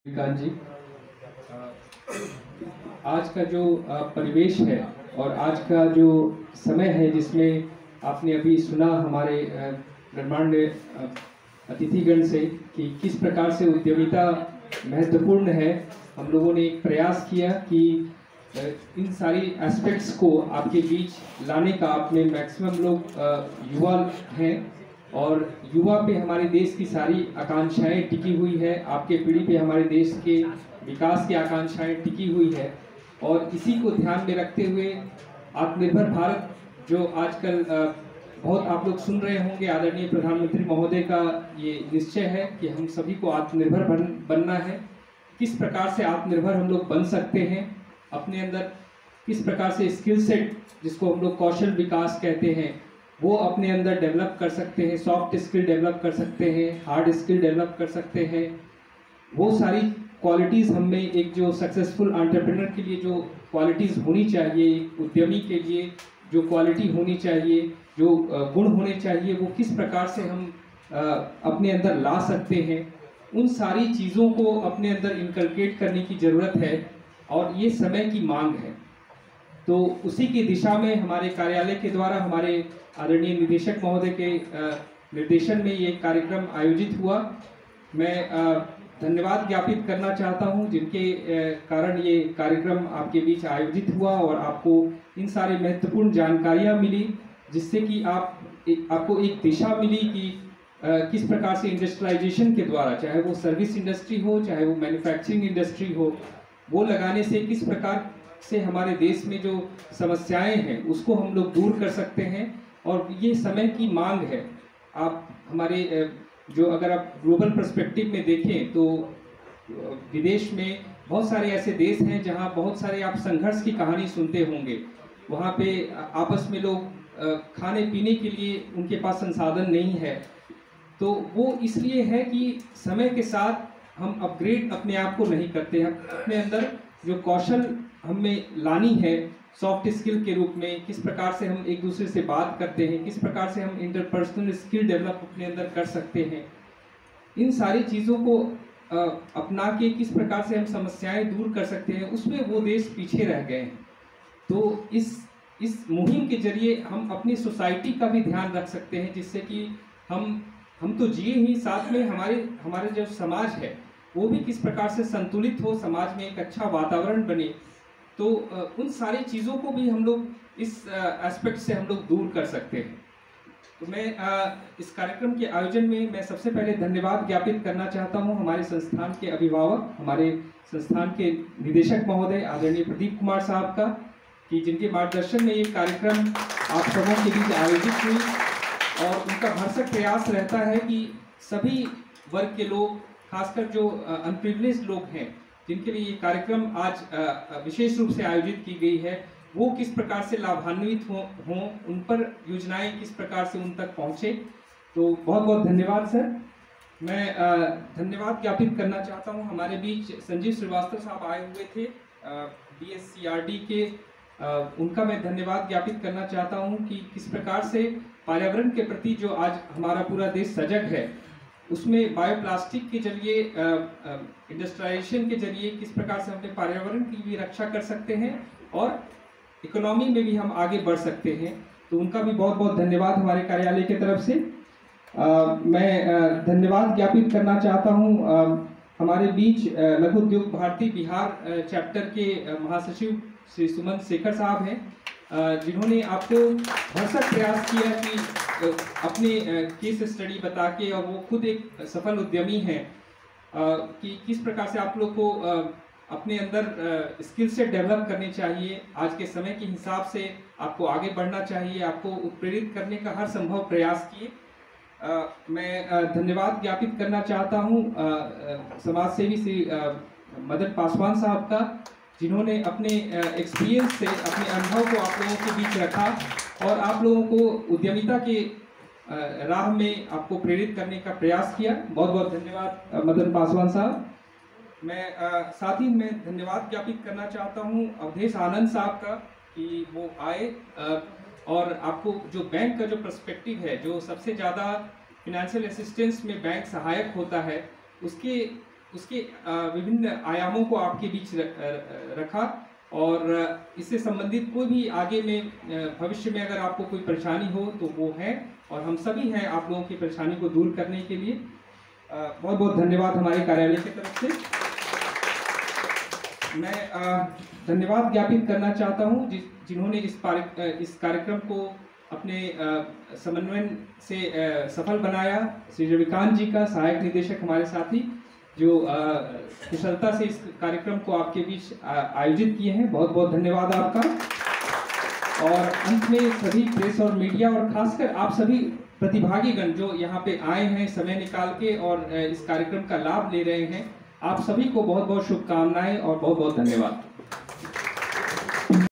विकास जी, आज का जो परिवेश है और आज का जो समय है जिसमें आपने अभी सुना हमारे गणमान्य अतिथिगण से कि किस प्रकार से उद्यमिता महत्वपूर्ण है। हम लोगों ने एक प्रयास किया कि इन सारी एस्पेक्ट्स को आपके बीच लाने का। आपने मैक्सिमम लोग युवा हैं और युवा पे हमारे देश की सारी आकांक्षाएं टिकी हुई है। आपके पीढ़ी पे हमारे देश के विकास की आकांक्षाएं टिकी हुई है और इसी को ध्यान में रखते हुए आत्मनिर्भर भारत जो आजकल बहुत आप लोग सुन रहे होंगे, आदरणीय प्रधानमंत्री महोदय का ये निश्चय है कि हम सभी को आत्मनिर्भर बनना है। किस प्रकार से आत्मनिर्भर हम लोग बन सकते हैं, अपने अंदर किस प्रकार से स्किल सेट जिसको हम लोग कौशल विकास कहते हैं वो अपने अंदर डेवलप कर सकते हैं, सॉफ्ट स्किल डेवलप कर सकते हैं, हार्ड स्किल डेवलप कर सकते हैं। वो सारी क्वालिटीज़ हम में एक जो सक्सेसफुल एंटरप्रेन्योर के लिए जो क्वालिटीज़ होनी चाहिए, एक उद्यमी के लिए जो क्वालिटी होनी चाहिए, जो गुण होने चाहिए, वो किस प्रकार से हम अपने अंदर ला सकते हैं, उन सारी चीज़ों को अपने अंदर इनकलकेट करने की ज़रूरत है और ये समय की मांग है। तो उसी की दिशा में हमारे कार्यालय के द्वारा हमारे आदरणीय निदेशक महोदय के निर्देशन में ये कार्यक्रम आयोजित हुआ। मैं धन्यवाद ज्ञापित करना चाहता हूं जिनके कारण ये कार्यक्रम आपके बीच आयोजित हुआ और आपको इन सारे महत्वपूर्ण जानकारियां मिली, जिससे कि आपको एक दिशा मिली कि किस प्रकार से इंडस्ट्रियलाइजेशन के द्वारा, चाहे वो सर्विस इंडस्ट्री हो, चाहे वो मैन्युफैक्चरिंग इंडस्ट्री हो, वो लगाने से किस प्रकार से हमारे देश में जो समस्याएं हैं उसको हम लोग दूर कर सकते हैं और ये समय की मांग है। आप हमारे जो अगर आप ग्लोबल पर्सपेक्टिव में देखें तो विदेश में बहुत सारे ऐसे देश हैं जहां बहुत सारे आप संघर्ष की कहानी सुनते होंगे। वहां पे आपस में लोग खाने पीने के लिए उनके पास संसाधन नहीं है, तो वो इसलिए है कि समय के साथ हम अपग्रेड अपने आप को नहीं करते हैं। अपने अंदर जो कौशल हमें लानी है सॉफ्ट स्किल के रूप में, किस प्रकार से हम एक दूसरे से बात करते हैं, किस प्रकार से हम इंटरपर्सनल स्किल डेवलप अपने अंदर कर सकते हैं, इन सारी चीज़ों को अपना के किस प्रकार से हम समस्याएं दूर कर सकते हैं, उसमें वो देश पीछे रह गए हैं। तो इस मुहिम के जरिए हम अपनी सोसाइटी का भी ध्यान रख सकते हैं, जिससे कि हम तो जिए ही, साथ में हमारे जो समाज है वो भी किस प्रकार से संतुलित हो, समाज में एक अच्छा वातावरण बने। तो उन सारी चीज़ों को भी हम लोग इस एस्पेक्ट से हम लोग दूर कर सकते हैं। तो मैं इस कार्यक्रम के आयोजन में मैं सबसे पहले धन्यवाद ज्ञापित करना चाहता हूं हमारे संस्थान के अभिभावक, हमारे संस्थान के निदेशक महोदय आदरणीय प्रदीप कुमार साहब का, कि जिनके मार्गदर्शन में ये कार्यक्रम आप सबों के बीच आयोजित हुई और उनका भरसक प्रयास रहता है कि सभी वर्ग के लोग, खासकर जो अनप्रिविलेज्ड लोग हैं जिनके लिए ये कार्यक्रम आज विशेष रूप से आयोजित की गई है, वो किस प्रकार से लाभान्वित हों, उन पर योजनाएं किस प्रकार से उन तक पहुंचे। तो बहुत बहुत धन्यवाद सर। मैं धन्यवाद ज्ञापित करना चाहता हूं, हमारे बीच संजीव श्रीवास्तव साहब आए हुए थे BSCRD के, उनका मैं धन्यवाद ज्ञापित करना चाहता हूं कि किस प्रकार से पर्यावरण के प्रति जो आज हमारा पूरा देश सजग है, उसमें बायोप्लास्टिक के जरिए, इंडस्ट्रियलाइजेशन के जरिए किस प्रकार से अपने पर्यावरण की भी रक्षा कर सकते हैं और इकोनॉमी में भी हम आगे बढ़ सकते हैं। तो उनका भी बहुत बहुत धन्यवाद हमारे कार्यालय की तरफ से। मैं धन्यवाद ज्ञापित करना चाहता हूं हमारे बीच लघु उद्योग भारती बिहार चैप्टर के महासचिव श्री सुमन शेखर साहब हैं, जिन्होंने आपको भरसक प्रयास किया कि अपने केस स्टडी बता के, और वो खुद एक सफल उद्यमी हैं, कि किस प्रकार से आप लोग को अपने अंदर स्किल सेट डेवलप करने चाहिए। आज के समय के हिसाब से आपको आगे बढ़ना चाहिए, आपको उत्प्रेरित करने का हर संभव प्रयास किए। मैं धन्यवाद ज्ञापित करना चाहता हूँ समाज सेवी श्री मदन पासवान साहब का, जिन्होंने अपने एक्सपीरियंस से, अपने अनुभव को आप लोगों के बीच रखा और आप लोगों को उद्यमिता के राह में आपको प्रेरित करने का प्रयास किया। बहुत बहुत धन्यवाद मदन पासवान साहब। मैं साथ ही में धन्यवाद ज्ञापित करना चाहता हूं अवधेश आनंद साहब का, कि वो आए और आपको जो बैंक का जो पर्सपेक्टिव है, जो सबसे ज़्यादा फिनेंशियल असिस्टेंस में बैंक सहायक होता है, उसके उसके विभिन्न आयामों को आपके बीच रखा, और इससे संबंधित कोई भी आगे में भविष्य में अगर आपको कोई परेशानी हो तो वो है, और हम सभी हैं आप लोगों की परेशानी को दूर करने के लिए। बहुत बहुत धन्यवाद हमारे कार्यालय की तरफ से। मैं धन्यवाद ज्ञापित करना चाहता हूं जिन्होंने इस कार्यक्रम को अपने समन्वय से सफल बनाया। श्री रविकांत जी का, सहायक निदेशक हमारे साथी, जो कुशलता से इस कार्यक्रम को आपके बीच आयोजित किए हैं, बहुत बहुत धन्यवाद आपका। और अंत में सभी प्रेस और मीडिया और खासकर आप सभी प्रतिभागीगण जो यहाँ पे आए हैं समय निकाल के और इस कार्यक्रम का लाभ ले रहे हैं, आप सभी को बहुत बहुत शुभकामनाएं और बहुत बहुत धन्यवाद।